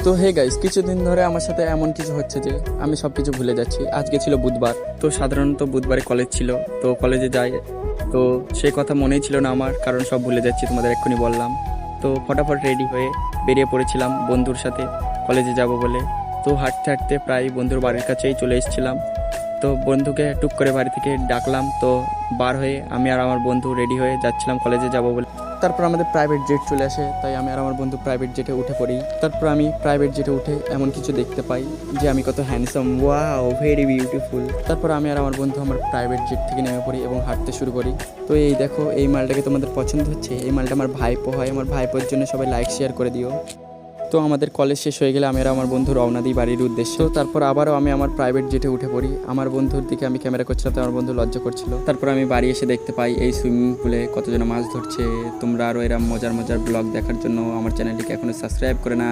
তো hey guys, কিছুদিন ধরে আমার সাথে এমন কিছু হচ্ছে যে আমি সব কিছু ভুলে যাচ্ছি। আজকে ছিল বুধবার, তো সাধারণত বুধবারে কলেজ ছিল, তো কলেজে যাই, তো সেই কথা মনেই ছিল না আমার, কারণ সব ভুলে যাচ্ছি, তোমাদের এক্ষুনি বললাম। তো ফটাফট রেডি হয়ে বেরিয়ে পড়েছিলাম বন্ধুর সাথে কলেজে যাব বলে। তো হাঁটতে হাঁটতে প্রায় বন্ধুর বাড়ির কাছেই চলে এসেছিলাম। তো বন্ধুকে টুক করে বাড়ি থেকে ডাকলাম, তো বার হয়ে আমি আর আমার বন্ধু রেডি হয়ে যাচ্ছিলাম কলেজে যাব বলে। তারপর আমাদের প্রাইভেট জেট চলে আসে, তাই আমি আর আমার বন্ধু প্রাইভেট জেটে উঠে পড়ি। তারপর আমি প্রাইভেট জেটে উঠে এমন কিছু দেখতে পাই যে আমি কত হ্যান্ডসাম, ওয়াও ভেরি বিউটিফুল। তারপর আমি আর আমার বন্ধু আমার প্রাইভেট জেট থেকে নেমে পড়ি এবং হাঁটতে শুরু করি। তো এই দেখো, এই মালটাকে তোমাদের পছন্দ হচ্ছে? এই মালটা আমার ভাইপো হয়, আমার ভাইপোর জন্য সবাই লাইক শেয়ার করে দিও। তো আমাদের কলেজ শেষ হয়ে গেলে আমি আর আমার বন্ধু রওনা দিই বাড়ির উদ্দেশ্যে। তো তারপর আবারও আমি আমার প্রাইভেট জেটে উঠে পড়ি। আমার বন্ধুর দিকে আমি ক্যামেরা করছিলাম, তো আমার বন্ধু লজ্জা করছিল। তারপর আমি বাড়ি এসে দেখতে পাই এই সুইমিং পুলে কতজন মাছ ধরছে। তোমরা আরও এরকম মজার মজার ব্লগ দেখার জন্য আমার চ্যানেলটিকে এখনো সাবস্ক্রাইব করে না।